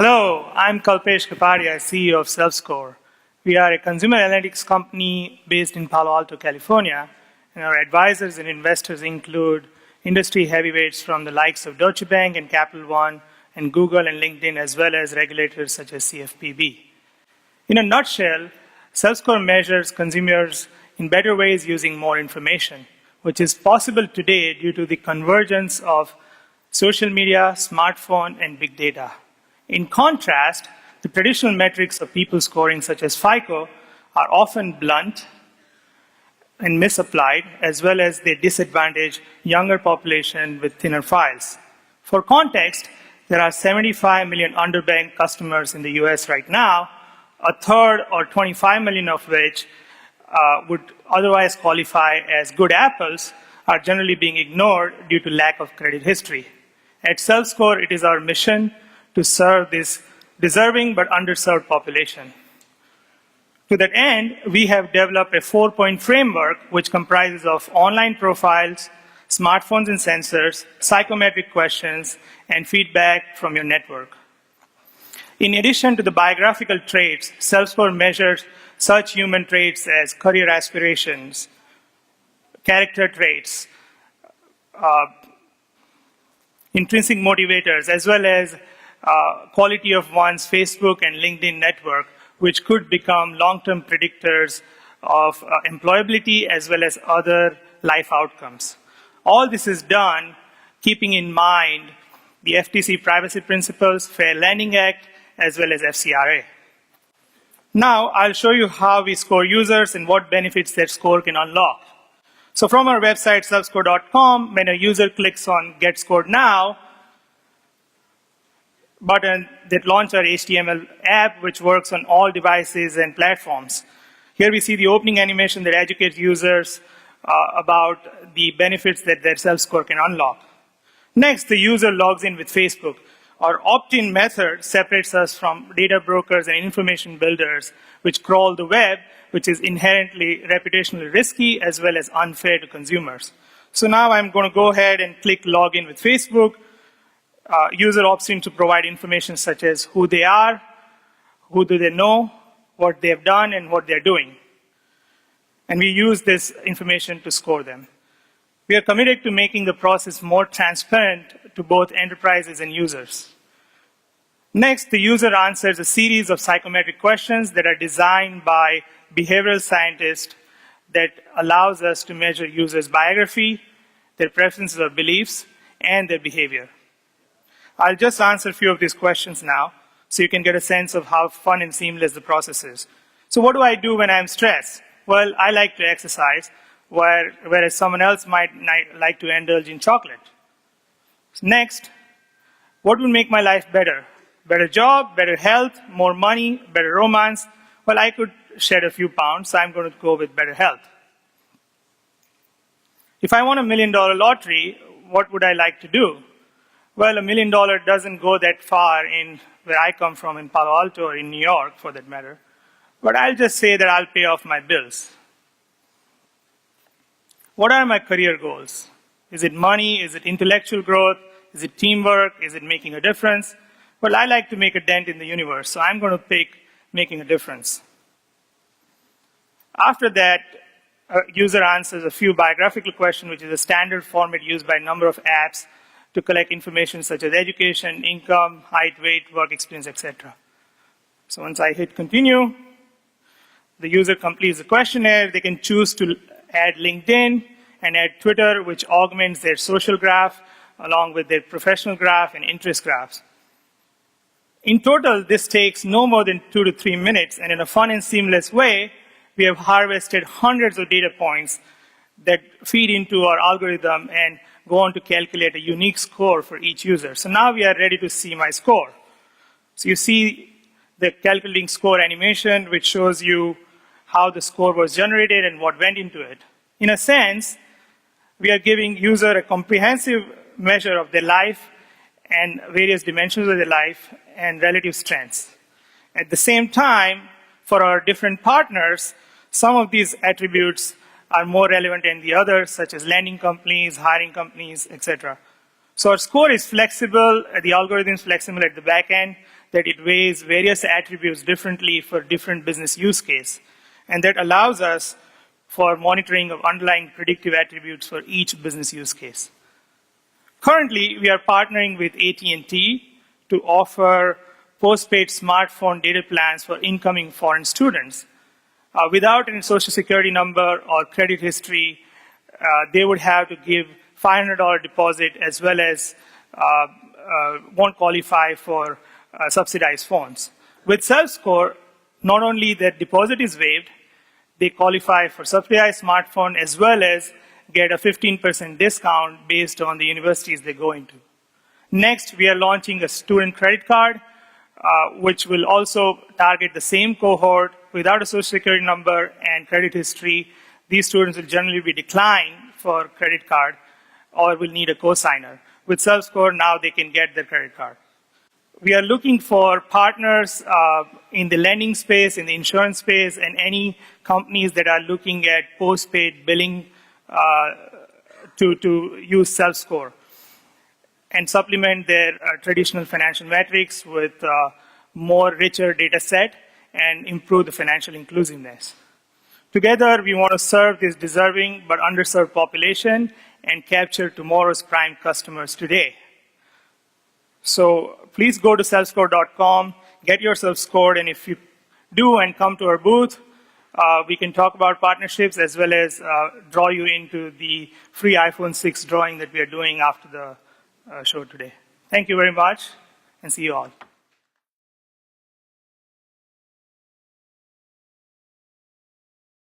Hello, I'm Kalpesh Kapadia, CEO of Selfscore. We are a consumer analytics company based in Palo Alto, California, and our advisors and investors include industry heavyweights from the likes of Deutsche Bank and Capital One and Google and LinkedIn, as well as regulators such as CFPB. In a nutshell, Selfscore measures consumers in better ways using more information, which is possible today due to the convergence of social media, smartphone, and big data. In contrast, the traditional metrics of people scoring, such as FICO, are often blunt and misapplied, as well as they disadvantage younger population with thinner files. For context, there are 75 million underbanked customers in the US right now, a third or 25 million of which would otherwise qualify as good apples are generally being ignored due to lack of credit history. At Selfscore, it is our mission to serve this deserving but underserved population. To that end, we have developed a 4-point framework which comprises of online profiles, smartphones and sensors, psychometric questions, and feedback from your network. In addition to the biographical traits, Selfscore measures such human traits as career aspirations, character traits, intrinsic motivators, as well as quality of one's Facebook and LinkedIn network, which could become long-term predictors of employability as well as other life outcomes. All this is done keeping in mind the FTC privacy principles, Fair Lending Act, as well as FCRA. Now, I'll show you how we score users and what benefits their score can unlock. So from our website, selfscore.com, when a user clicks on Get Scored Now button, that launches our HTML app, which works on all devices and platforms. Here we see the opening animation that educates users about the benefits that their self-score can unlock. Next, the user logs in with Facebook. Our opt-in method separates us from data brokers and information builders, which crawl the web, which is inherently reputationally risky as well as unfair to consumers. So now I'm going to go ahead and click Login with Facebook. User opts in to provide information such as who they are, who do they know, what they have done, and what they're doing. And we use this information to score them. We are committed to making the process more transparent to both enterprises and users. Next, the user answers a series of psychometric questions that are designed by behavioral scientists that allows us to measure users' biography, their preferences or beliefs, and their behavior. I'll just answer a few of these questions now so you can get a sense of how fun and seamless the process is. So what do I do when I'm stressed? Well, I like to exercise, whereas someone else might like to indulge in chocolate. Next, what would make my life better? Better job, better health, more money, better romance? Well, I could shed a few pounds, so I'm going to go with better health. If I won $1 million lottery, what would I like to do? Well, $1 million doesn't go that far in where I come from in Palo Alto or in New York, for that matter. But I'll just say that I'll pay off my bills. What are my career goals? Is it money? Is it intellectual growth? Is it teamwork? Is it making a difference? Well, I like to make a dent in the universe, so I'm going to pick making a difference. After that, a user answers a few biographical questions, which is a standard format used by a number of apps to collect information such as education, income, height, weight, work experience, etc. So once I hit continue, the user completes the questionnaire. They can choose to add LinkedIn and add Twitter, which augments their social graph along with their professional graph and interest graphs. In total, this takes no more than 2 to 3 minutes, and in a fun and seamless way, we have harvested hundreds of data points that feed into our algorithm and go on to calculate a unique score for each user. So now we are ready to see my score. So you see the calculating score animation, which shows you how the score was generated and what went into it. In a sense, we are giving user a comprehensive measure of their life and various dimensions of their life and relative strengths. At the same time, for our different partners, some of these attributes are more relevant than the others, such as lending companies, hiring companies, etc. So our score is flexible, the algorithm is flexible at the back end. that it weighs various attributes differently for different business use case. And that allows us for monitoring of underlying predictive attributes for each business use case. Currently, we are partnering with AT&T to offer postpaid smartphone data plans for incoming foreign students. Without any social security number or credit history, they would have to give $500 deposit as well as won't qualify for subsidized phones. With Selfscore, not only that deposit is waived, they qualify for subsidized smartphone as well as get a 15% discount based on the universities they go into. Next, we are launching a student credit card, which will also target the same cohort without a social security number and credit history. These students will generally be declined for credit card or will need a cosigner. With Selfscore, now they can get their credit card. We are looking for partners in the lending space, in the insurance space, and any companies that are looking at postpaid billing to use Selfscore and supplement their traditional financial metrics with more richer data set and improve the financial inclusiveness. Together, we want to serve this deserving but underserved population and capture tomorrow's prime customers today. So please go to selfscore.com, get yourself scored, and if you do and come to our booth, we can talk about partnerships as well as draw you into the free iPhone 6 drawing that we are doing after the show today. Thank you very much, and see you all.